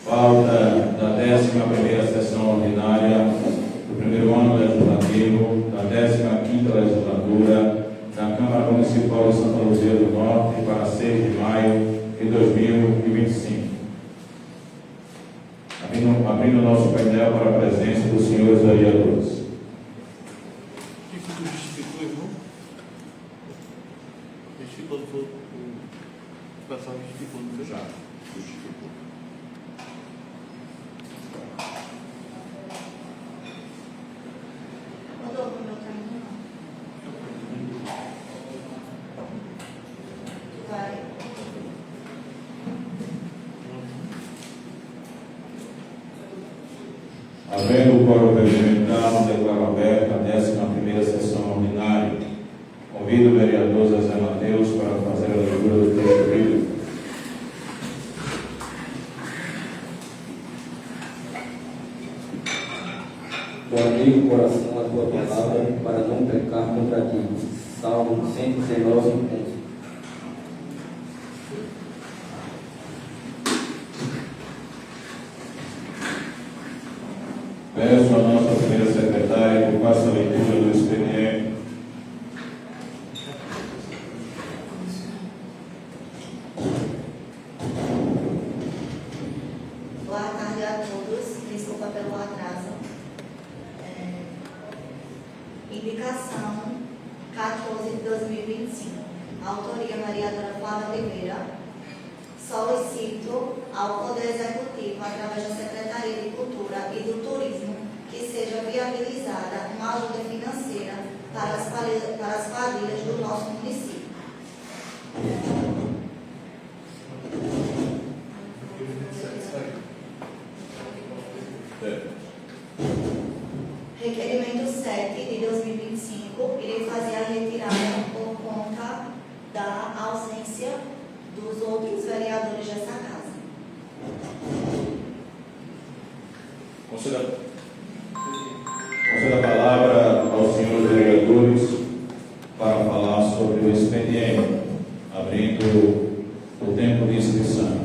Pauta da 11ª sessão ordinária do primeiro ano legislativo da 15ª legislatura da Câmara Municipal de Santa Luzia do Norte para 6 de maio de 2025. Abrindo o nosso painel para a presença dos senhores vereadores. Havendo o quórum regimental, declaro aberta a 11ª sessão ordinária. Convido o vereador Zezé Mateus para fazer a leitura do texto bíblico. Guardei o coração a tua palavra para não pecar contra ti. Salmo 119, 11. Peço à nossa primeira secretária que faça a leitura do expediente. Boa tarde a todos. Desculpa pelo atraso. Indicação 14 de 2025. Autoria vereadora Flávia Oliveira. Solicito ao Poder Executivo, através da Secretaria de Cultura e do Turismo, que seja viabilizada uma ajuda financeira para as quadrilhas do nosso município. Requerimento 7 de 2025, irei fazer a retirada por conta da ausência dos outros vereadores dessa casa. Conceda a palavra aos senhores vereadores para falar sobre o expediente, abrindo o tempo de inscrição.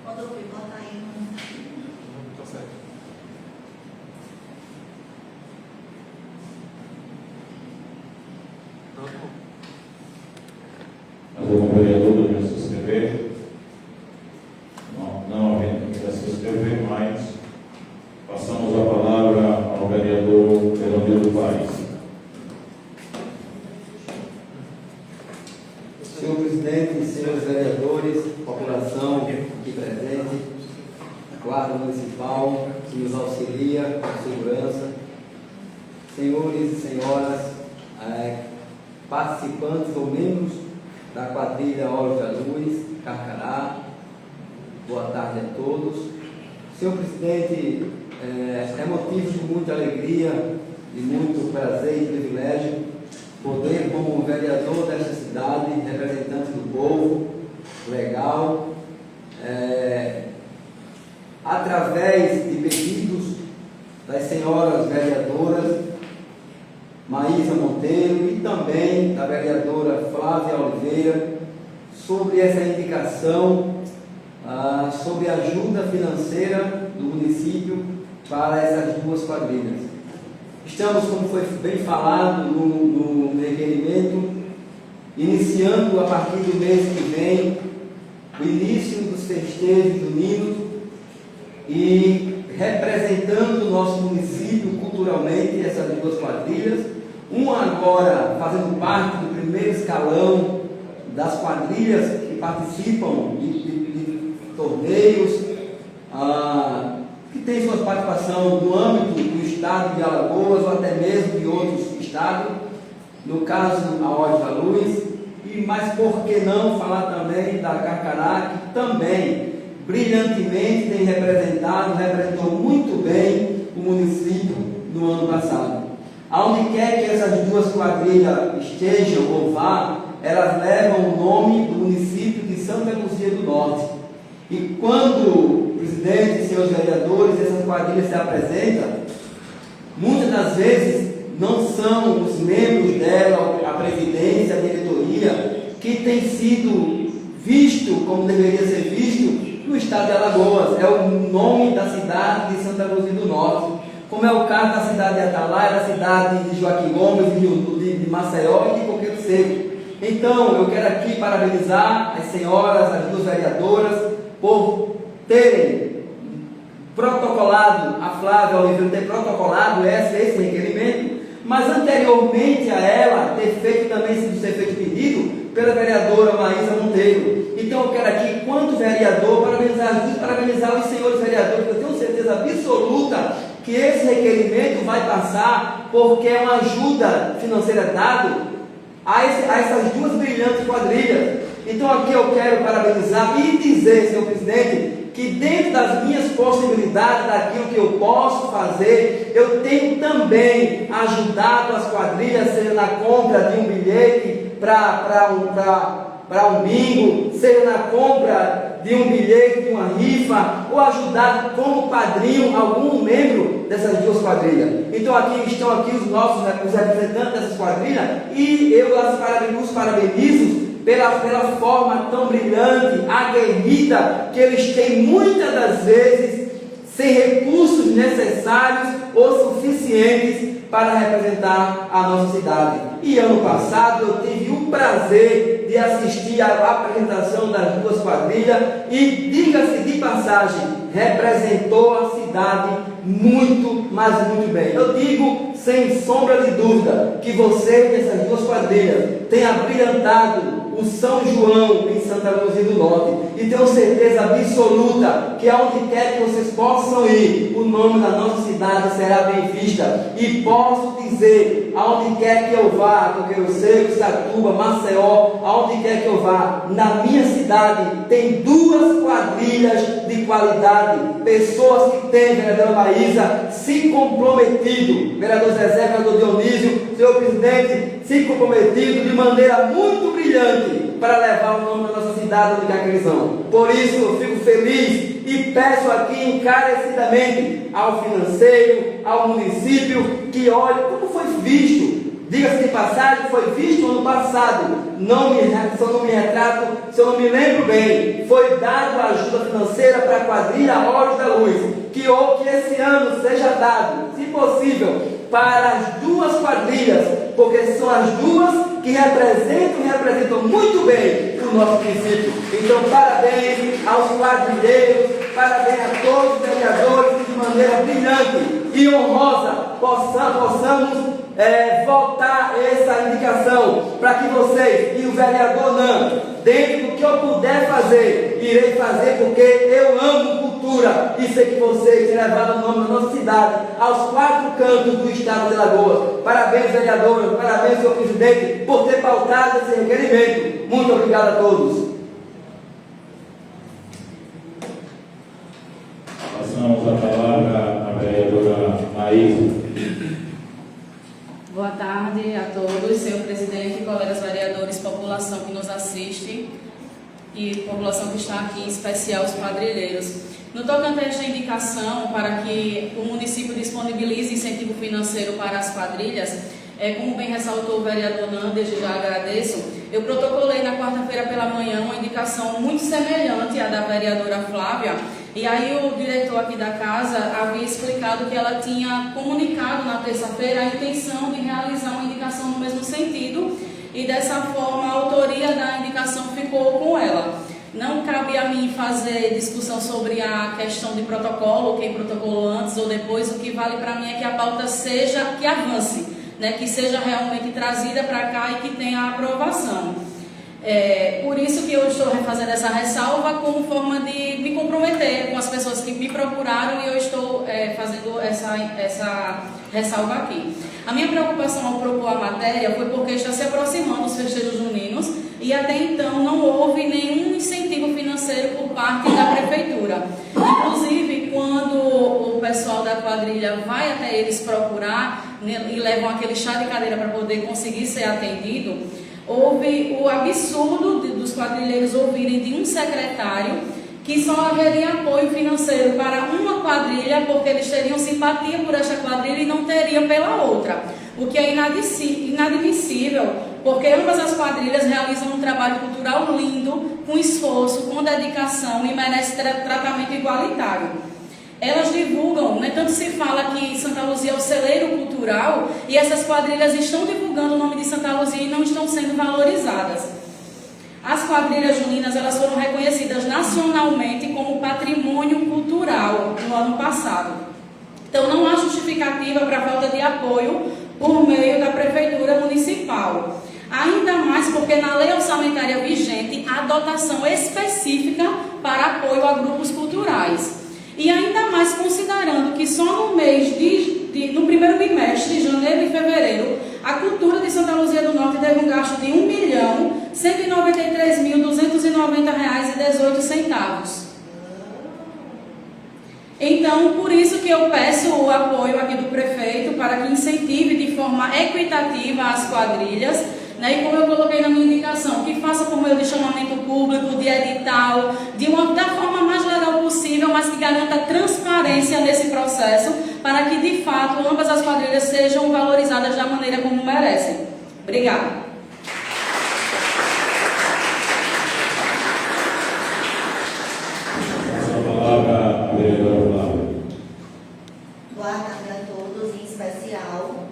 Rodolfo, bota aí no... Tá certo. Algum vereador deseja se inscrever? Não havendo quem queira se inscrever, mas passamos a palavra ao vereador Leonildo Paes. Senhor presidente, senhores vereadores, população aqui presente, Guarda Municipal que nos auxilia com segurança, senhores e senhoras, participantes ou membros da quadrilha Olhos da Luz, Carcará, boa tarde a todos. Senhor presidente, é motivo de muita alegria, de muito prazer e privilégio poder, como vereador desta cidade, representante do povo, legal, através de pedidos das senhoras vereadoras Maísa Monteiro e também da vereadora Flávia Oliveira, sobre essa indicação, sobre a ajuda financeira do município para essas duas quadrilhas. Estamos, como foi bem falado no requerimento, iniciando a partir do mês que vem o início dos festejos juninos e representando o nosso município culturalmente, essas duas quadrilhas, uma agora fazendo parte do primeiro escalão das quadrilhas que participam de torneios, que tem sua participação no âmbito do estado de Alagoas ou até mesmo de outros estados, no caso a Olhos da Luz, mas por que não falar também da Carcará, que também brilhantemente tem representou muito bem o município no ano passado. Aonde quer que essas duas quadrilhas estejam ou vá, elas levam o nome do município de Santa Luzia do E quando o presidente e seus vereadores, essas quadrilhas se apresentam, muitas das vezes não são os membros dela, a presidência, a diretoria, que tem sido visto como deveria ser visto no estado de Alagoas. É o nome da cidade de Santa Luzia do Norte, como é o caso da cidade de Atalaia, da cidade de Joaquim Gomes, de Maceió e de Coqueiro Seco. Então, eu quero aqui parabenizar as senhoras, as duas vereadoras, por terem protocolado, a Flávia Oliveira ter protocolado esse requerimento, mas anteriormente a ela ter feito também, ser feito pedido pela vereadora Maísa Monteiro. Então eu quero aqui, enquanto vereador, parabenizar os senhores vereadores, porque eu tenho certeza absoluta que esse requerimento vai passar, porque é uma ajuda financeira dada a essas duas brilhantes quadrilhas. Então aqui eu quero parabenizar e dizer, senhor presidente, que dentro das minhas possibilidades, daquilo que eu posso fazer, eu tenho também ajudado as quadrilhas, seja na compra de um bilhete para um bingo, seja na compra de um bilhete, de uma rifa, ou ajudado como padrinho algum membro dessas duas quadrilhas. Então aqui estão aqui os representantes dessas quadrilhas, e eu os parabenizo pela forma tão brilhante, aguerrida, que eles têm muitas das vezes, sem recursos necessários ou suficientes para representar a nossa cidade. E ano passado eu tive o prazer de assistir à apresentação das duas quadrilhas e, diga-se de passagem, representou a cidade muito, mas muito bem. Eu digo sem sombra de dúvida que vocês, dessas duas quadrilhas, têm abrilhantado o São João em Santa Luzia do Norte, e tenho certeza absoluta que aonde quer que vocês possam ir, o nome da nossa cidade será bem vista. E posso dizer, aonde quer que eu vá, Coqueiro Seco, Satuba, Maceió, aonde quer que eu vá, na minha cidade tem duas quadrilhas de qualidade, pessoas que têm, vereadora Maísa, se comprometido, vereador Zezé, vereador Dionísio, senhor presidente, se comprometido de maneira muito brilhante para levar o nome da nossa cidade onde quer que eles vão. Por isso eu fico feliz e peço aqui encarecidamente ao financeiro, ao município, que olhe como foi visto. Diga-se de passagem, foi visto ano passado, se eu não me retrato, se eu não me lembro bem, foi dado ajuda financeira para a quadrilha Olhos da Luz, que esse ano seja dado, se possível, para as duas quadrilhas, porque são as duas que representam muito bem o nosso município. Então, parabéns aos quadrilheiros, parabéns a todos os vereadores que de maneira brilhante e honrosa possamos voltar essa indicação para que vocês e o vereador Nan, dentro do que eu puder fazer, irei fazer, porque eu amo cultura e sei que vocês têm levado o nome da nossa cidade aos 4 cantos do estado de Alagoas. Parabéns, vereador, parabéns, senhor presidente, por ter pautado esse requerimento. Muito obrigado a todos. Passamos a palavra à vereadora Maísa. Boa tarde a todos, senhor presidente, colegas vereadores, população que nos assiste e população que está aqui, em especial os quadrilheiros. No tocante a esta indicação para que o município disponibilize incentivo financeiro para as quadrilhas, como bem ressaltou o vereador Nan, desde já agradeço, eu protocolei na quarta-feira pela manhã uma indicação muito semelhante à da vereadora Flávia, e aí o diretor aqui da casa havia explicado que ela tinha comunicado na terça-feira a intenção de realizar uma indicação no mesmo sentido, e dessa forma a autoria da indicação ficou com ela. Não cabe a mim fazer discussão sobre a questão de protocolo, quem protocolou antes ou depois. O que vale para mim é que a pauta seja, que avance, né, que seja realmente trazida para cá e que tenha aprovação. Por isso que eu estou fazendo essa ressalva como forma de me comprometer com as pessoas que me procuraram, e eu estou fazendo essa ressalva aqui. A minha preocupação ao propor a matéria foi porque está se aproximando os festejos juninos e até então não houve nenhum incentivo financeiro por parte da prefeitura. Inclusive, quando o pessoal da quadrilha vai até eles procurar, né, e levam aquele chá de cadeira para poder conseguir ser atendido, houve o absurdo dos quadrilheiros ouvirem de um secretário que só haveria apoio financeiro para uma quadrilha, porque eles teriam simpatia por esta quadrilha e não teriam pela outra, o que é inadmissível, porque ambas as quadrilhas realizam um trabalho cultural lindo, com esforço, com dedicação e merecem tratamento igualitário. Elas divulgam, né, tanto se fala que Santa Luzia é o celeiro cultural, e essas quadrilhas estão divulgando o nome de Santa Luzia e não estão sendo valorizadas. As quadrilhas juninas, elas foram reconhecidas nacionalmente como patrimônio cultural no ano passado. Então não há justificativa para a falta de apoio por meio da Prefeitura Municipal. Ainda mais porque na lei orçamentária vigente há dotação específica para apoio a grupos culturais. E ainda mais considerando que só no mês no primeiro bimestre, de janeiro e fevereiro, a cultura de Santa Luzia do Norte teve um gasto de R$ 1.193.290,18. Então, por isso que eu peço o apoio aqui do prefeito para que incentive de forma equitativa as quadrilhas, né? E como eu coloquei na minha indicação, que faça por meio de chamamento público, de edital, da forma mais legal possível, mas que garanta transparência nesse processo, para que de fato ambas as quadrilhas sejam valorizadas da maneira como merecem. Obrigada. Boa tarde a todos, em especial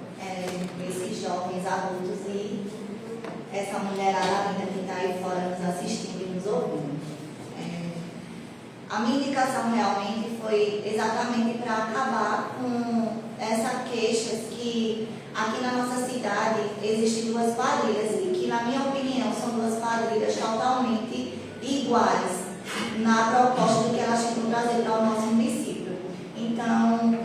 esses jovens adultos e essa mulherada linda que está aí fora nos assistindo e nos ouvindo. A minha indicação realmente foi exatamente para acabar com essas queixas que aqui na nossa cidade existem duas quadrilhas e que, na minha opinião, são duas quadrilhas totalmente iguais na proposta do que elas tentam trazer para o nosso município. Então,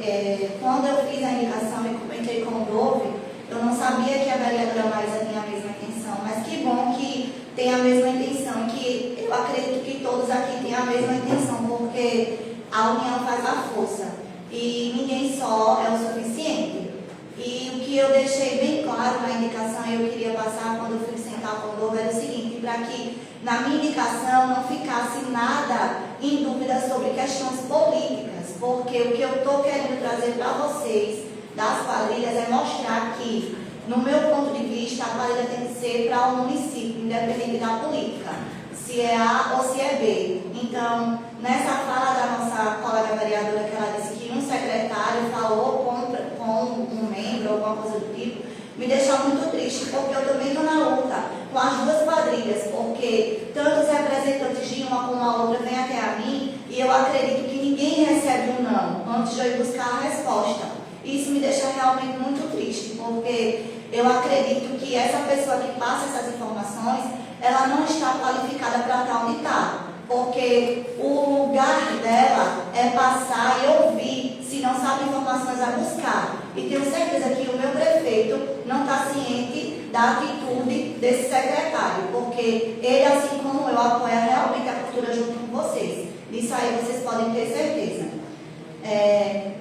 quando eu fiz a indicação e comentei com o Dove, eu não sabia que a vereadora Maísa tinha a mesma intenção, mas que bom que tem a mesma intenção, que eu acredito que todos aqui têm a mesma intenção, porque a união faz a força e ninguém só é o suficiente. E o que eu deixei bem claro na indicação e eu queria passar quando eu fui sentar com o Dove era o seguinte, para que na minha indicação não ficasse nada em dúvida sobre questões políticas, porque o que eu estou querendo trazer para vocês das quadrilhas é mostrar que, no meu ponto de vista, a quadrilha tem que ser para o município, independente da política, se é A ou se é B. Então, nessa fala da nossa colega vereadora, que ela disse que um secretário falou com um membro, alguma coisa do tipo, me deixou muito triste, porque eu também estou na luta com as duas quadrilhas, porque tanto os representantes de uma como a outra vêm até a mim, e eu acredito que ninguém recebe um não, antes de eu ir buscar a resposta. Isso me deixa realmente muito triste, porque eu acredito que essa pessoa que passa essas informações, ela não está qualificada para estar onde está, porque o lugar dela é passar e ouvir, se não sabe informações a buscar. E tenho certeza que o meu prefeito não está ciente da atitude desse secretário, porque ele, assim como eu, apoia realmente a cultura junto com vocês. Disso aí vocês podem ter certeza.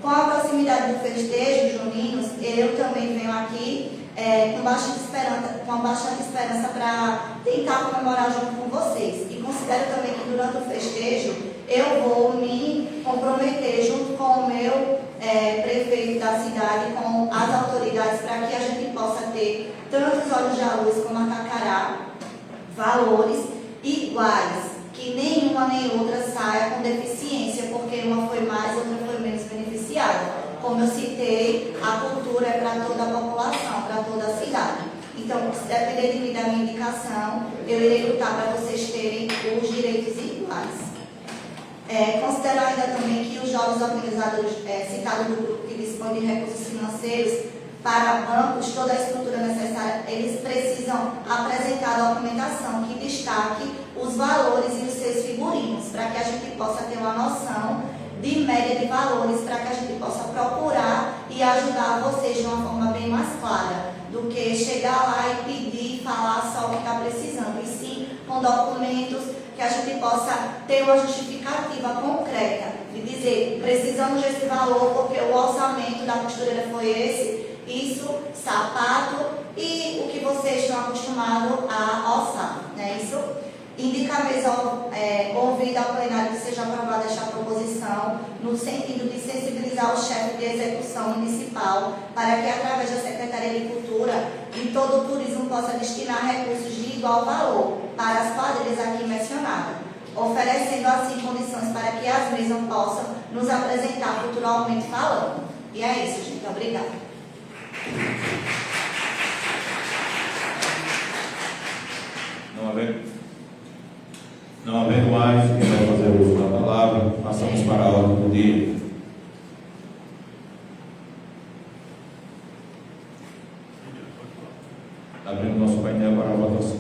Com a proximidade do festejo juninos, eu também venho aqui com bastante esperança para tentar comemorar junto com vocês. E considero também que durante o festejo eu vou me comprometer junto com o meu prefeito da cidade, com as autoridades, para que a gente possa ter, tanto os Olhos da Luz como a Tacará, valores iguais, que nenhuma nem outra saia com deficiência, porque uma foi mais, outra foi menos beneficiada. Como eu citei, a cultura é para toda a população, para toda a cidade. Então, se depender de mim, da minha indicação, eu irei lutar para vocês terem os direitos iguais. Considero ainda também que os jovens organizadores citados do grupo que dispõem de recursos financeiros para bancos, toda a estrutura necessária, eles precisam apresentar a documentação que destaque os valores e os seus figurinos, para que a gente possa ter uma noção de média de valores, para que a gente possa procurar e ajudar vocês de uma forma bem mais clara, do que chegar lá e pedir e falar só o que está precisando, e sim com documentos que a gente possa ter uma justificativa concreta, de dizer, precisamos desse valor porque o orçamento da costureira foi esse, isso, sapato e o que vocês estão acostumados a orçar, né? Isso indica mesmo ouvir ao plenário que seja no sentido de sensibilizar o chefe de execução municipal para que, através da Secretaria de Cultura e todo o turismo, possa destinar recursos de igual valor para as quadrilhas aqui mencionadas, oferecendo assim condições para que as mesmas possam nos apresentar culturalmente falando. E é isso, gente. Obrigada. Não havendo mais quem vai fazer uso da palavra, passamos para a ordem do dia. Abrindo nosso painel para a votação.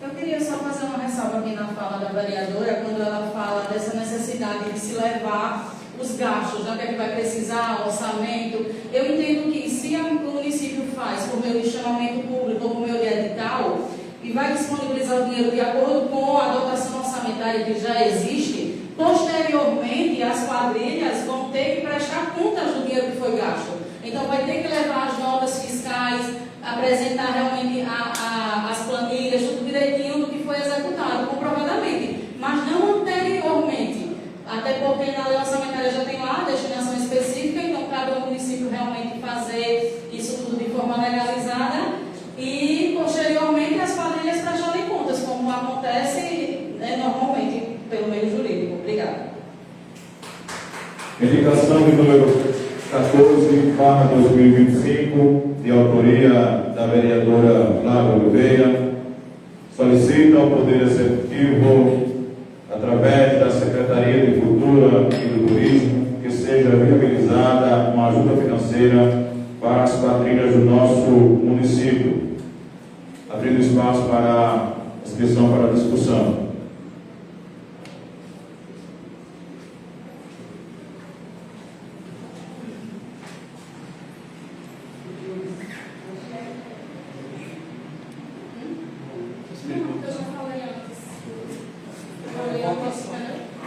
Eu queria só fazer uma ressalva aqui na fala da vereadora, quando ela fala dessa necessidade de se levar os gastos, né, o que é que vai precisar, orçamento. Eu entendo que se o município faz por meio de chamamento público ou por meio de edital e vai disponibilizar o dinheiro de acordo com a dotação orçamentária que já existe, posteriormente as quadrilhas vão ter que prestar contas do dinheiro que foi gasto. Então vai ter que levar as notas fiscais, apresentar realmente as planilhas, tudo direitinho do que foi executado, comprovadamente, mas não anteriormente. Até porque na lei orçamentária já tem lá a destinação específica, então cabe ao município realmente fazer isso tudo de forma legalizada e posteriormente as quadrilhas prestarem contas, como acontece normalmente pelo meio jurídico. Obrigada. Indicação de número 14/2025, de autoria da vereadora Flávia Oliveira, solicita ao Poder Executivo, através da Secretaria de Cultura e do Turismo, que seja viabilizada uma ajuda financeira para as quadrilhas do nosso município, abrindo espaço para inscrição para discussão.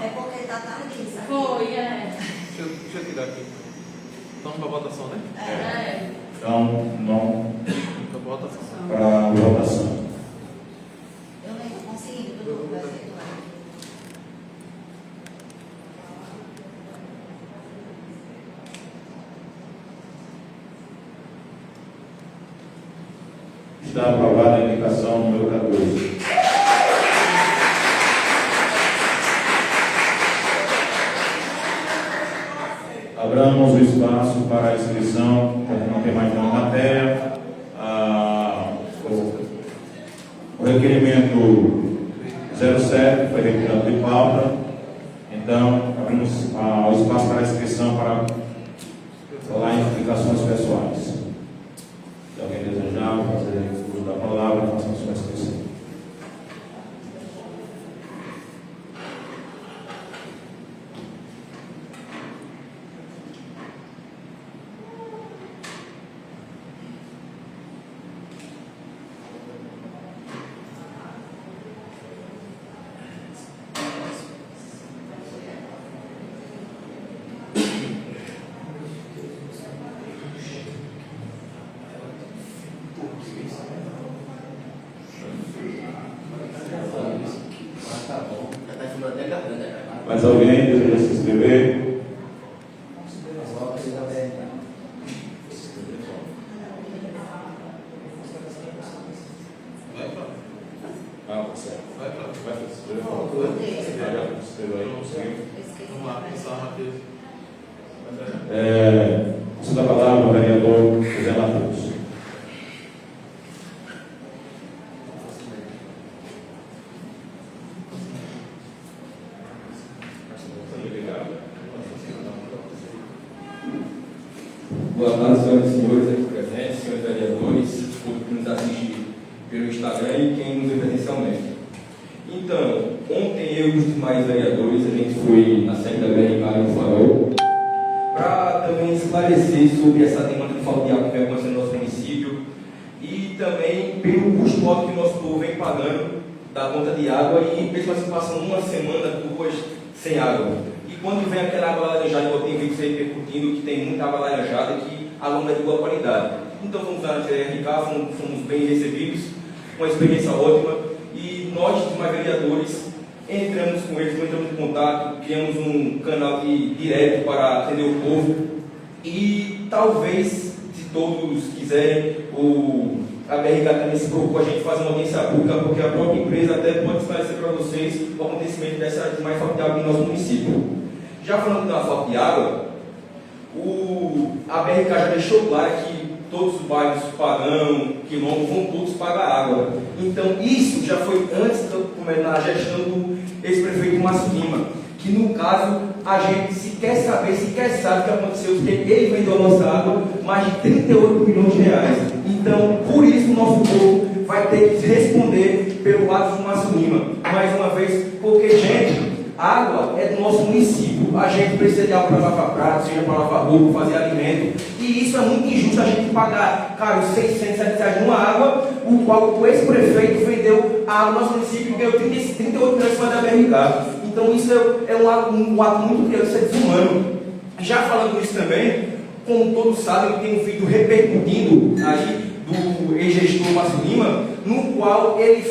É porque está tarde, sabe? Foi, Deixa eu tirar aqui. Estamos para votação, né? Então, não Para votação. para votação. Eu nem estou conseguindo, Dudu, vai ser do lado. Está aprovada a indicação número 14. Abramos o espaço para a inscrição, como não tem mais nenhuma matéria. O requerimento 07 foi retirado de pauta. Então, abrimos o espaço para a inscrição para falar em explicações pessoais. Se alguém desejar fazer uso da palavra, façamos sua inscrição. Mais alguém deseja se inscrever? Vai, Flávio. Você. Vai, Flávio. Vai se inscrever? Vamos lá, pensar, Matheus. Você dá a palavra ao vereador José Matheus. Boa tarde, senhoras e senhores aqui presentes, senhores vereadores, público que nos assiste pelo Instagram e quem nos vê presencialmente. Então, ontem eu e os demais vereadores, a gente foi na sede da BRK no Farol para também esclarecer sobre essa demanda de falta de água que vem acontecendo no nosso município e também pelo custo alto que o nosso povo vem pagando da conta de água e mesmo assim passando uma semana, 2 sem água. E quando vem aquela água laranjada, eu tenho visto isso aí repercutindo, que tem muita água laranjada, que alunos de boa qualidade. Então fomos lá na TRK, fomos bem recebidos, uma experiência ótima, e nós, os mais vereadores, entramos com eles, entramos em contato, criamos um canal direto para atender o povo, e talvez, se todos quiserem, a BRK também se preocupa a gente fazer uma audiência pública, porque a própria empresa até pode esclarecer para vocês o acontecimento dessa mais falta de água no nosso município. Já falando da falta de água, a BRK já deixou claro que todos os bairros Pagão, Quilombo, vão todos pagar água. Então isso já foi antes na gestão do ex-prefeito Márcio Lima, que no caso a gente sequer sabe o que aconteceu, porque ele vendeu a nossa água mais de 38 milhões de reais. Então, por isso o nosso povo vai ter que responder pelo ato do Márcio Lima, mais uma vez, porque, gente, água é do nosso município. A gente precisa de água para lavar prato, seja para lavar roupa, fazer alimento. E isso é muito injusto, a gente pagar, cara, os 600, 700 reais numa água, o qual o ex-prefeito vendeu a água no nosso município e ganhou 38 milhões de da BRK. Então isso é um ato muito grande, isso é desumano. Já falando isso também, como todos sabem, tem um vídeo repercutindo aí do ex-gestor Márcio Lima, no qual ele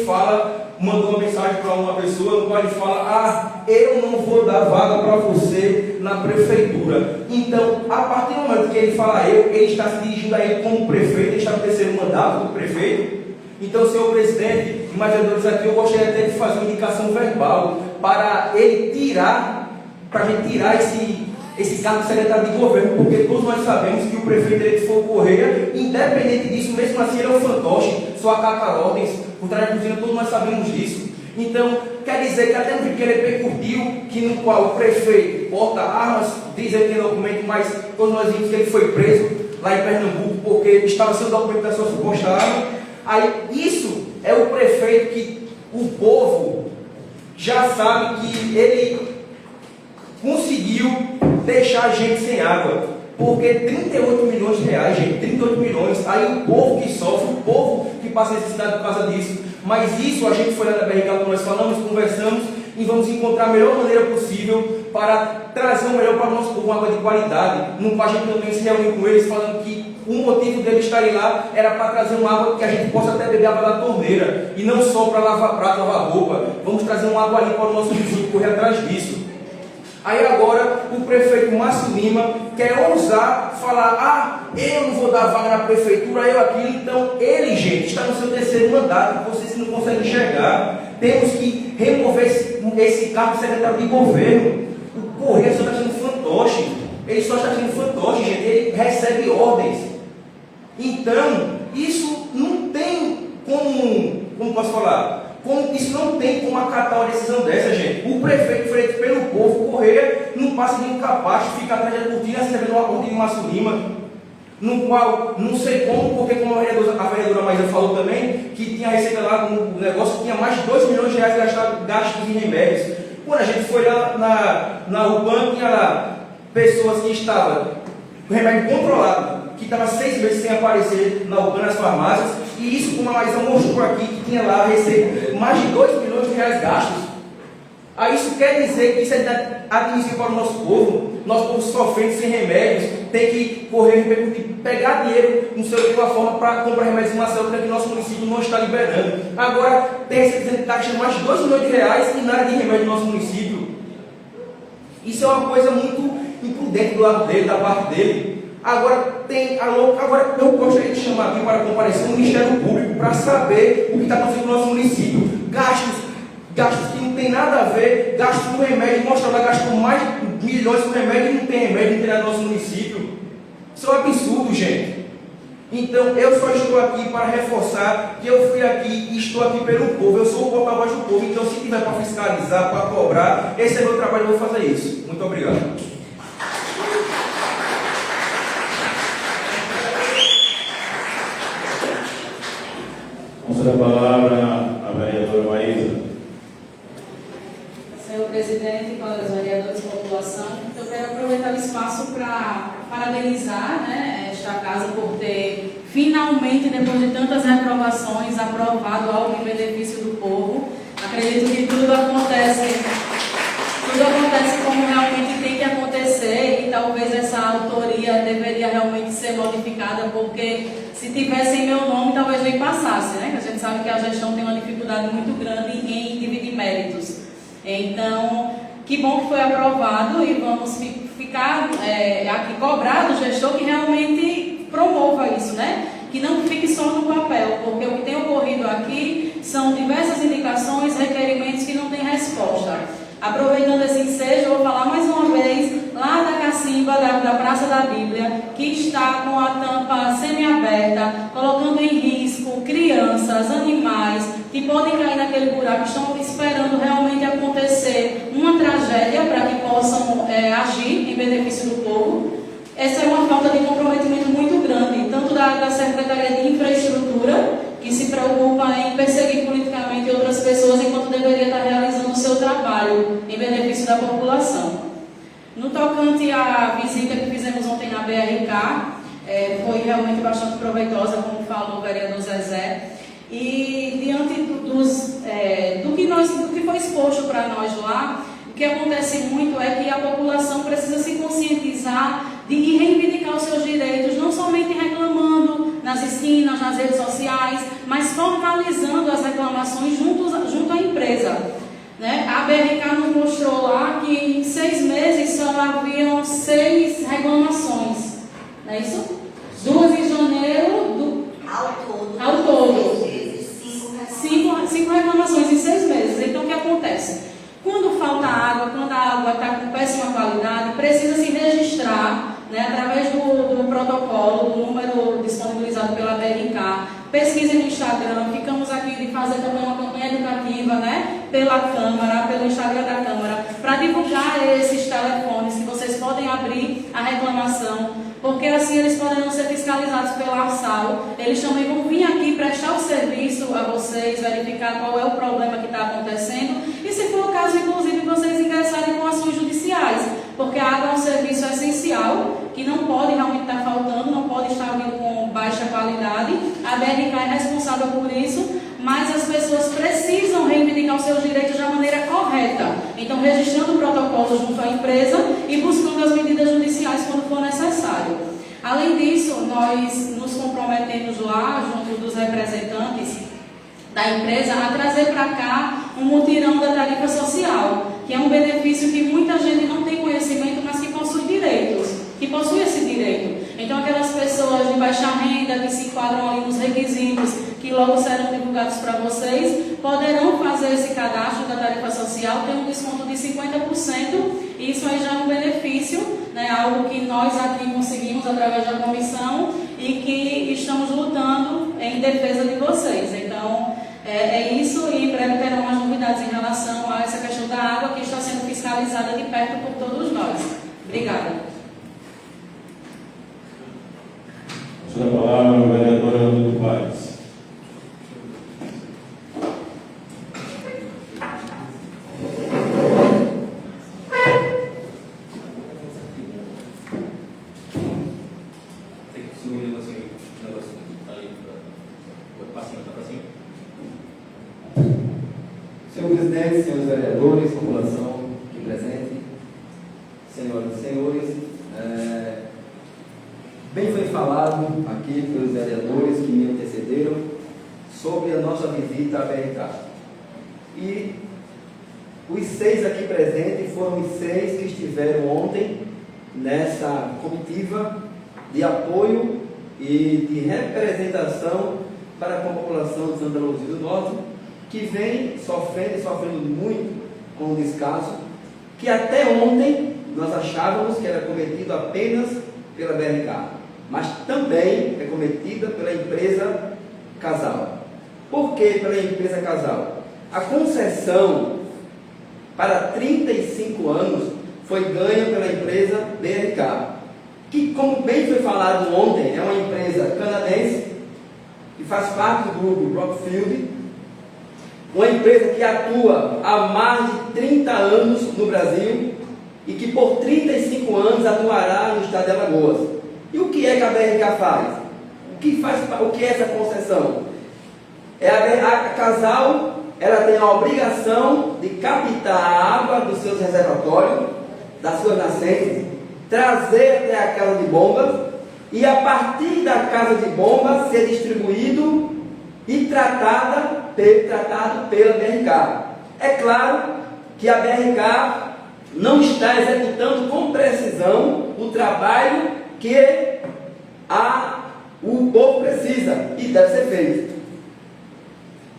mandou uma mensagem para uma pessoa, no qual ele fala: eu não vou dar vaga para você na prefeitura. Então, a partir do momento que ele fala ele está se dirigindo a ele como prefeito, ele está no terceiro mandato do prefeito. Então, senhor presidente e mais vereadores aqui, eu gostaria até de fazer uma indicação verbal para ele para a gente tirar esse cargo de secretário de governo, porque todos nós sabemos que o prefeito eleito foi o Correia, independente disso, mesmo assim ele é um fantoche, só acata ordens, por trás da cozinha, todos nós sabemos disso. Então, quer dizer que até no vídeo que ele repercutiu, que no qual o prefeito porta armas, diz ele tem documento, mas todos nós vimos que ele foi preso lá em Pernambuco, porque estava sem o documento da sua suposta arma. Aí, isso é o prefeito que o povo já sabe que ele conseguiu deixar a gente sem água, porque 38 milhões de reais, gente, 38 milhões, aí o povo que sofre, o povo que passa necessidade por causa disso, mas isso a gente foi lá na BRK, como nós falamos, conversamos, e vamos encontrar a melhor maneira possível para trazer o melhor para o nosso povo, uma água de qualidade, no qual a gente também se reuniu com eles, falando que o motivo deles estarem lá era para trazer uma água que a gente possa até beber água da torneira, e não só para lavar prato, lavar roupa, vamos trazer uma água ali para o nosso município, correr atrás disso. Aí agora o prefeito Márcio Lima quer ousar falar: eu não vou dar vaga na prefeitura, eu aquilo. Então ele, gente, está no seu terceiro mandato, vocês não conseguem enxergar. Temos que remover esse cargo de secretário de governo. O Correia só está sendo fantoche. Ele só está sendo fantoche, gente. Ele recebe ordens. Então, isso não tem como posso falar? Isso não tem como acatar uma decisão dessa, gente. O prefeito feito pelo povo, Correia, não passa nenhum capacho, fica atrás da cortina recebendo uma ordem de Márcio Lima, no qual, não sei como, porque como a vereadora Maísa falou também, que tinha receita lá no negócio, tinha mais de 2 milhões de reais gastos em remédios. Quando a gente foi lá na UPAN, tinha lá pessoas que estavam com remédio controlado, que estava 6 meses sem aparecer na UPAN, nas farmácias, e isso, como a Maísa mostrou aqui, que tinha lá a receita, mais de 2 milhões de reais gastos. Aí isso quer dizer que isso é admissível para o nosso povo sofrendo sem remédios, tem que correr, pegar dinheiro, não sei de qual forma, para comprar remédios em Maceió, porque nosso município não está liberando. Agora, tem receita dizendo que está gastando mais de 2 milhões de reais e nada de remédio no nosso município. Isso é uma coisa muito imprudente do lado dele, da parte dele. Agora eu gostaria de chamar aqui para comparecer o Ministério Público para saber o que está acontecendo no nosso município. Gastos que não tem nada a ver, gastos com remédio, mostra lá, gastou mais de milhões com remédio e não tem remédio, não tem nada no nosso município. Isso é um absurdo, gente. Então, eu só estou aqui para reforçar que eu fui aqui e estou aqui pelo povo, eu sou o porta-voz do povo, então se tiver para fiscalizar, para cobrar, esse é meu trabalho, eu vou fazer isso. Muito obrigado. Vamos dar a palavra à vereadora Maísa. Senhor presidente, colegas vereadores, população, eu quero aproveitar o espaço para parabenizar, esta casa por ter finalmente, depois de tantas reprovações, aprovado algo em benefício do povo. Acredito que tudo acontece como realmente tem que acontecer, e talvez essa autoria deveria deveria realmente ser modificada, porque se tivesse em meu nome, talvez nem passasse, né? Que a gente sabe que a gestão tem uma dificuldade muito grande em dividir méritos. Então, que bom que foi aprovado e vamos ficar aqui cobrar do gestor que realmente promova isso, né? Que não fique só no papel, porque o que tem ocorrido aqui são diversas indicações, requerimentos que não têm resposta. Aproveitando esse ensejo, eu vou falar mais uma vez lá da cacimba da Praça da Bíblia, que está com a tampa semi-aberta, colocando em risco crianças, animais, que podem cair naquele buraco, estão esperando realmente acontecer uma tragédia para que possam agir em benefício do povo. Essa é uma falta de comprometimento muito grande, tanto da Secretaria de Infraestrutura, que se preocupa em perseguir politicamente outras pessoas, enquanto deveria estar realizando o seu trabalho em benefício da população. No tocante à visita que fizemos ontem na BRK, foi realmente bastante proveitosa, como falou o vereador Zezé, e diante do que foi exposto para nós lá, o que acontece muito é que a população precisa se conscientizar de reivindicar os seus direitos, não somente reclamando nas esquinas, nas redes sociais, mas formalizando as reclamações junto à empresa. Né? A BRK nos mostrou lá que em 6 meses só haviam 6 reclamações. Não é isso? 2 em janeiro, ao todo. 5 reclamações em 6 meses. Então, o que acontece? Quando falta água, quando a água está com péssima qualidade, precisa se registrar, né, através do protocolo, do número disponibilizado pela BRK. Pesquise no Instagram, ficamos aqui de fazer também uma campanha educativa, né, pela Câmara, pelo Instagram da Câmara, para divulgar esses telefones que vocês podem abrir a reclamação, porque assim eles poderão ser fiscalizados pela ARSAL. Eles também vão vir aqui prestar o serviço a vocês, verificar qual é o problema que está acontecendo e, se for o caso, inclusive, vocês ingressarem com ações judiciais, porque a água é um serviço essencial que não pode realmente estar faltando, não pode estar vindo com baixa qualidade. A BRK é responsável por isso, mas as pessoas precisam reivindicar os seus direitos da maneira correta. Então, registrando o protocolo junto à empresa e buscando as medidas judiciais quando for necessário. Além disso, nós nos comprometemos lá, junto dos representantes da empresa, a trazer para cá um mutirão da tarifa social, que é um benefício que muita gente não tem conhecimento, mas que possui direitos, que possui esse direito. Então, aquelas pessoas de baixa renda que se enquadram ali nos requisitos, que logo serão divulgados para vocês, poderão fazer esse cadastro da tarifa social, ter um desconto de 50%, e isso aí já é um benefício, né, algo que nós aqui conseguimos através da comissão e que estamos lutando em defesa de vocês. Então, é isso, e em breve terão mais novidades em relação a essa questão da água, que está sendo fiscalizada de perto por todos nós. Obrigada. A palavra o vereador Leandro Paes. Tem que subir o negócio ali para cima, tá para cima. Senhor presidente, senhores vereadores, população aqui presente, senhoras e senhores, bem foi falado aqui pelos vereadores que me antecederam sobre a nossa visita à BRK. E os 6 aqui presentes foram os 6 que estiveram ontem nessa comitiva de apoio e de representação para com a população de Santa Luzia do Norte, que vem sofrendo muito com o descaso, que até ontem nós achávamos que era cometido apenas pela BRK, mas também é cometida pela empresa Casal. Por que pela empresa Casal? A concessão para 35 anos foi ganha pela empresa BRK, que, como bem foi falado ontem, é uma empresa canadense, que faz parte do grupo Brookfield, uma empresa que atua há mais de 30 anos no Brasil e que por 35 anos atuará no estado de Alagoas. E o que é que a BRK faz? O que é essa concessão? A Casal, ela tem a obrigação de captar a água dos seus reservatórios, das suas nascentes, trazer até a casa de bombas e a partir da casa de bomba ser distribuído e tratado pela BRK. É claro que a BRK não está executando com precisão o trabalho que o povo precisa e deve ser feito.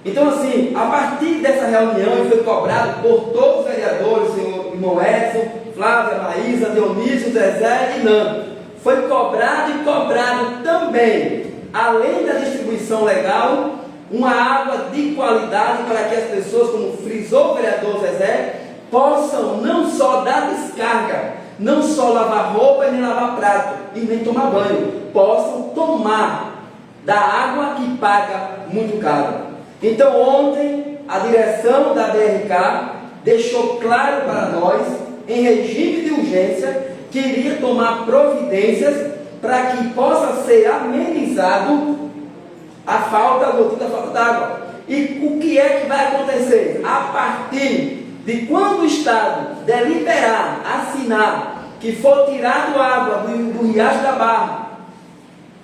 Então, assim, a partir dessa reunião, foi cobrado por todos os vereadores, senhor irmão Edson, Flávia, Maísa, Dionísio, Zezé e Nando. Foi cobrado e cobrado também, além da distribuição legal, uma água de qualidade para que as pessoas, como frisou o vereador Zezé, possam não só dar descarga, não só lavar roupa e nem lavar prato, e nem tomar banho, possam tomar da água que paga muito caro. Então ontem a direção da BRK deixou claro para nós, em regime de urgência, que iria tomar providências para que possa ser amenizado a falta d'água. E o que é que vai acontecer? A partir de quando o Estado deliberar, assinar, que for tirado água do Riacho da Barra,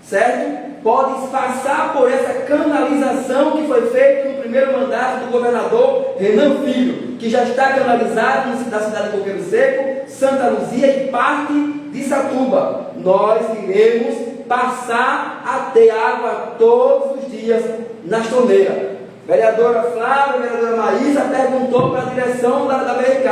certo? Pode passar por essa canalização que foi feita no primeiro mandato do governador Renan Filho, que já está canalizado na cidade de Coqueiro Seco, Santa Luzia e parte de Satuba. Nós iremos passar a ter água todos os dias nas torneiras. Vereadora Flávia, vereadora Maísa perguntou para a direção da BRK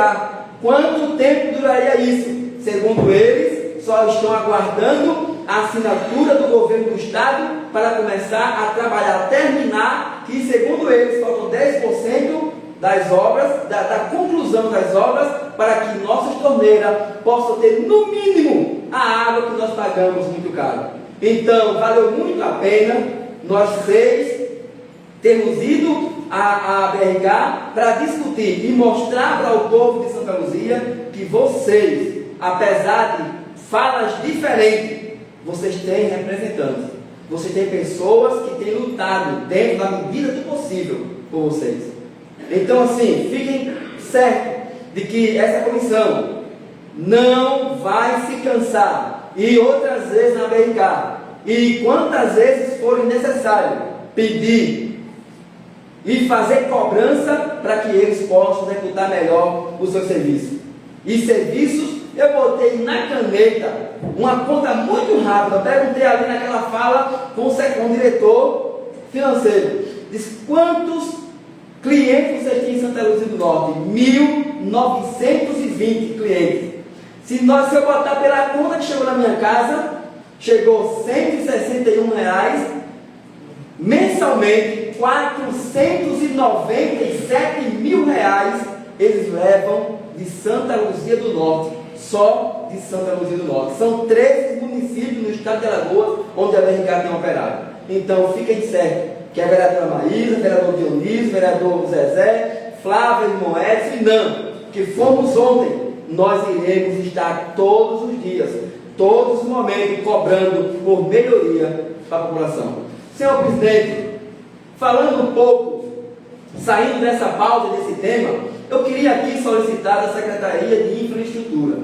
quanto tempo duraria isso. Segundo eles, só estão aguardando a assinatura do governo do estado para começar a trabalhar, terminar, que segundo eles faltam 10% das obras, da conclusão das obras, para que nossas torneiras possam ter no mínimo a água que nós pagamos muito caro. Então valeu muito a pena nós seis termos ido à BRK para discutir e mostrar para o povo de Santa Luzia que vocês, apesar de falas diferentes, vocês têm representantes, vocês têm pessoas que têm lutado dentro da medida do possível por vocês. Então, assim, fiquem certos de que essa comissão não vai se cansar, e outras vezes na BRK, e quantas vezes forem necessário, pedir e fazer cobrança para que eles possam executar melhor os seus serviços. E serviços, eu botei na caneta uma conta muito rápida. Eu perguntei ali naquela fala com o diretor financeiro. Disse: quantos clientes vocês têm em Santa Luzia do Norte? 1.920 clientes. Se eu botar pela conta que chegou na minha casa, chegou R$161 mensalmente. R$497 mil eles levam de Santa Luzia do Norte, só de Santa Luzia do Norte. São 13 municípios no estado de Alagoas onde a BRK tem operado. Então fiquem certos que a vereadora Maísa, vereador Dionísio, vereador Zezé, Flávia, irmão Edson e Nando, que fomos ontem, nós iremos estar todos os dias, todos os momentos, cobrando por melhoria para a população. Senhor presidente, falando um pouco, saindo dessa pauta, desse tema, eu queria aqui solicitar da Secretaria de Infraestrutura.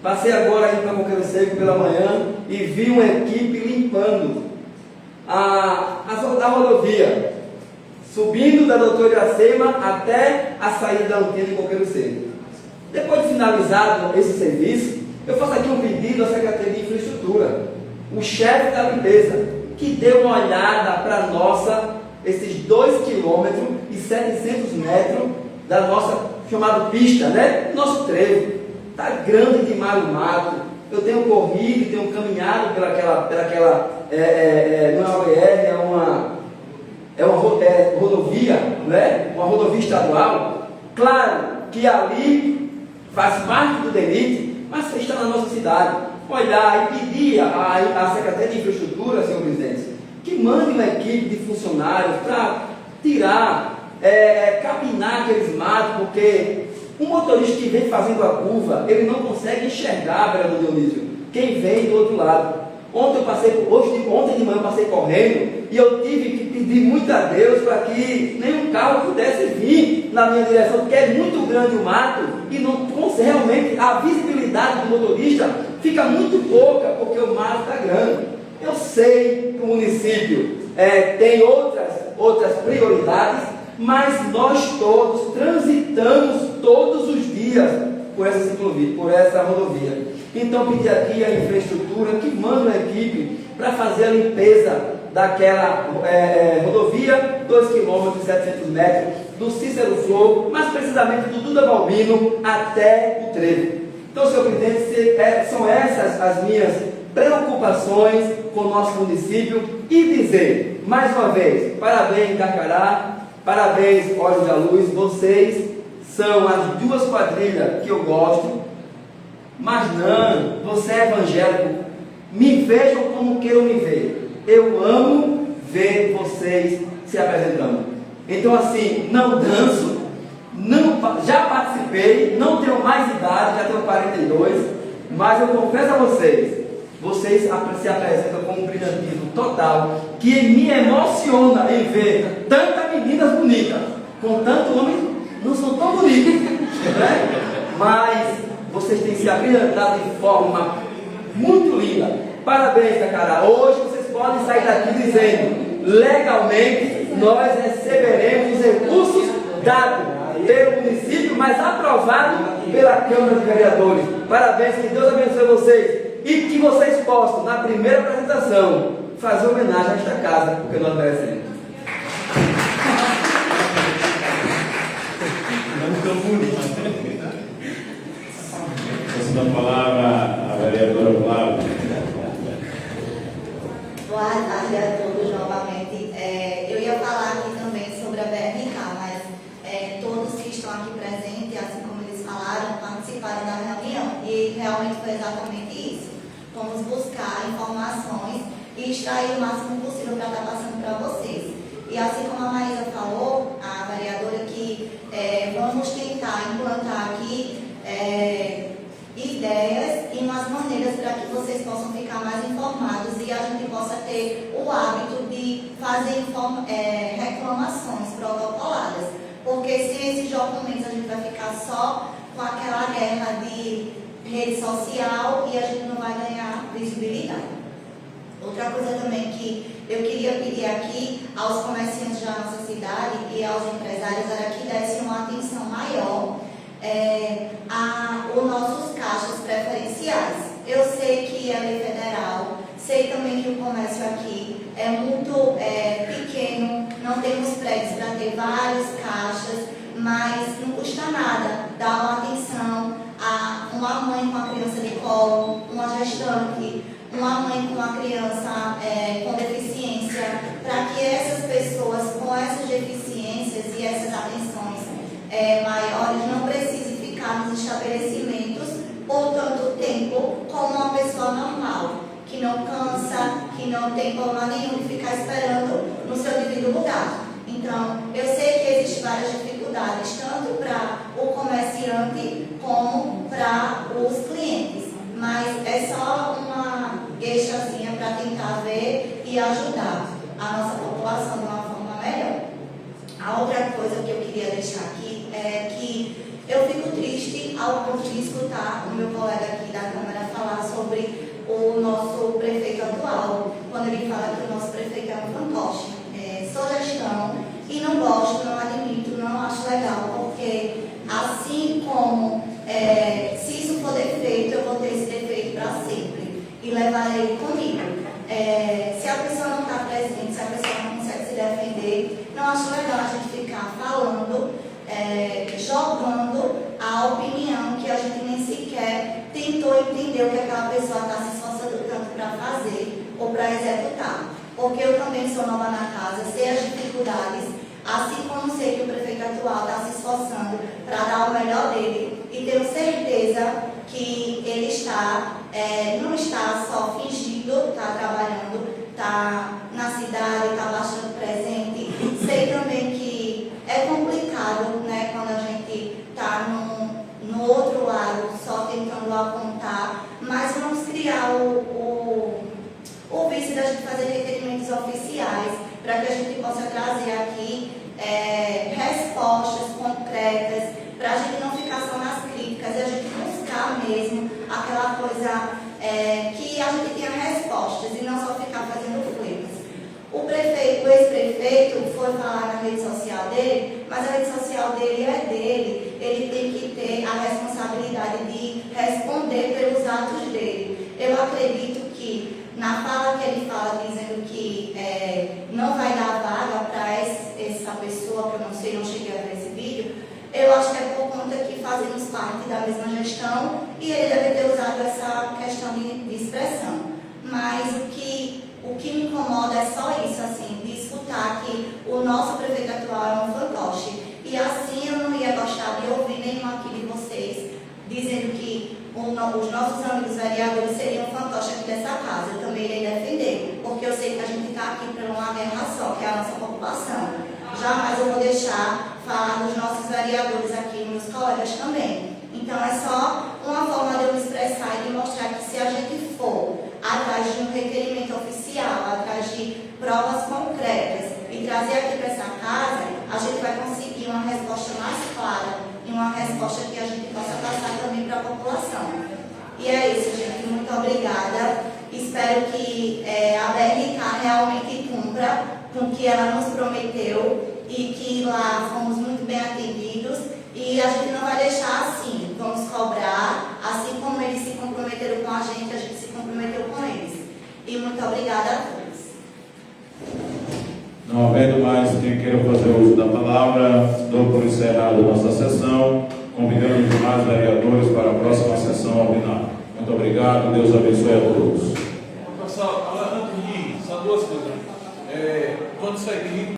Passei agora aí para Coqueiro Seco pela manhã e vi uma equipe limpando a rodovia, subindo da Doutor Iracema até a saída da antena de Coqueiro Seco. Depois de finalizado esse serviço, eu faço aqui um pedido à Secretaria de Infraestrutura, o chefe da limpeza, que dê uma olhada para esses 2,7 km da nossa chamada pista, né? Nosso trevo. Está grande demais o mato. Eu tenho corrido, tenho caminhado pelaquela não é uma BR, é uma rodovia, né? Uma rodovia estadual. Claro que ali faz parte do DENIT, mas você está na nossa cidade. Olhar e pedir à Secretaria de Infraestrutura, senhor presidente, que mande uma equipe de funcionários para tirar, capinar aqueles matos, porque um motorista que vem fazendo a curva, ele não consegue enxergar, vereador Dionísio, quem vem do outro lado. Ontem de manhã eu passei correndo e eu tive que pedir muito a Deus para que nenhum carro pudesse vir na minha direção, porque é muito grande o mato e não realmente a visibilidade do motorista fica muito pouca, porque o mato está grande. Eu sei que o município tem outras prioridades, mas nós todos transitamos todos os dias por essa ciclovia, por essa rodovia. Então, pedir aqui a infraestrutura que manda uma equipe para fazer a limpeza daquela rodovia, 2 km e 700 metros, do Cícero Flor, mais precisamente do Duda Balbino até o Trevo. Então, senhor presidente, são essas as minhas preocupações com o nosso município, e dizer, mais uma vez, parabéns Itacará, parabéns Olhos da Luz, vocês são as 2 quadrilhas que eu gosto. Mas não, você é evangélico, me vejam como queiram me ver. Eu amo ver vocês se apresentando. Então, assim, não danço, já participei, não tenho mais idade, já tenho 42, mas eu confesso a vocês se apresentam com um brilhantismo total, que me emociona em ver tantas meninas bonitas, com tanto homem, não são tão bonitos, né? Mas vocês têm se abrilhantado de forma muito linda. Parabéns, Itacará. Hoje vocês podem sair daqui dizendo, legalmente, nós receberemos os recursos dados pelo município, mas aprovado pela Câmara de Vereadores. Parabéns, que Deus abençoe vocês. E que vocês possam, na primeira apresentação, fazer homenagem a esta casa, porque nós merecemos. Não tão bonito. Passando a palavra à vereadora Flávia. Boa tarde a todos novamente. Eu ia falar aqui também sobre a BRK, mas todos que estão aqui presentes, assim como eles falaram, participaram da reunião, e realmente foi exatamente isso. Vamos buscar informações e extrair o máximo possível para estar passando para vocês. E assim como a Maísa falou, a vereadora, que vamos tentar implantar aqui ideias e umas maneiras para que vocês possam ficar mais informados e a gente possa ter o hábito de fazer reclamações protocoladas. Porque sem esses documentos a gente vai ficar só com aquela guerra de rede social e a gente não vai ganhar visibilidade. Outra coisa também que eu queria pedir aqui aos comerciantes da nossa cidade e aos empresários era que dessem uma atenção maior aos nossos caixas preferenciais. Eu sei que é lei federal, sei também que o comércio aqui é muito pequeno, não temos prédios para ter vários caixas, mas não custa nada dar uma atenção a uma mãe com a criança de colo, uma gestante, uma mãe com uma criança com deficiência, para que essas pessoas com essas deficiências e essas atenções maiores não precisem ficar nos estabelecimentos por tanto tempo como uma pessoa normal, que não cansa, que não tem problema nenhum de ficar esperando no seu devido lugar. Então, eu sei que existem várias dificuldades, tanto para o comerciante como para os clientes, mas é só uma extrazinha para tentar ver e ajudar a nossa população de uma forma melhor. A outra coisa que eu queria deixar aqui é que eu fico triste ao ponto de escutar o meu colega aqui da Câmara falar sobre o nosso prefeito atual, quando ele fala que o nosso prefeito é um fantoche. Sou gestão e não gosto, não admito, não acho legal, porque assim como se isso for defeito, eu vou ter esse defeito para sempre e levarei comigo. Se a pessoa não está presente, se a pessoa não consegue se defender, não acho legal a gente ficar falando, jogando a opinião que a gente nem sequer tentou entender o que aquela pessoa está se esforçando tanto para fazer ou para executar. Porque eu também sou nova na casa, sei as dificuldades, assim como sei que o prefeito atual está se esforçando para dar o melhor dele, e tenho certeza que ele não está só fingindo, está trabalhando, está na cidade, está bastante presente. Sei também que é complicado, né, quando a gente está no outro lado, só tentando apontar, mas vamos criar o vício da gente fazer requerimentos oficiais, para que a gente possa trazer aqui respostas concretas, para a gente não ficar só nas críticas e a gente buscar mesmo aquela coisa que a gente tenha respostas e não só ficar foi falar na rede social dele, mas a rede social dele é dele. Ele tem que ter a responsabilidade de responder pelos atos dele. Eu acredito que na fala que ele fala, dizendo que não vai dar vaga para essa pessoa, que eu não sei, não cheguei a ver esse vídeo, eu acho que é por conta que fazemos parte da mesma gestão e ele deve ter usado essa questão de expressão. Mas o que me incomoda é só isso, assim, de escutar que o nosso prefeito atual é um fantoche. E assim eu não ia gostar de ouvir nenhum aqui de vocês dizendo que os nossos amigos vereadores seriam fantoches aqui dessa casa. Eu também irei defender, porque eu sei que a gente está aqui para uma guerra só, que é a nossa população. Jamais eu vou deixar falar dos nossos vereadores aqui, meus colegas também. Então é só uma forma de eu me expressar e de mostrar que se a gente for atrás de um requerimento oficial, atrás de provas concretas e trazer aqui para essa casa, a gente vai conseguir uma resposta mais clara e uma resposta que a gente possa passar também para a população. E é isso, gente. Muito obrigada. Espero que a BRK realmente cumpra com o que ela nos prometeu e que lá fomos muito bem atendidos. E a gente não vai deixar assim, vamos cobrar, assim como eles se comprometeram com a gente se comprometeu com eles. E muito obrigada a todos. Não havendo mais quem queira fazer uso da palavra, dou por encerrada a nossa sessão, convidando os demais vereadores para a próxima sessão ordinária. Muito obrigado, Deus abençoe a todos. Pessoal, antes de ir, só duas coisas. Quando sair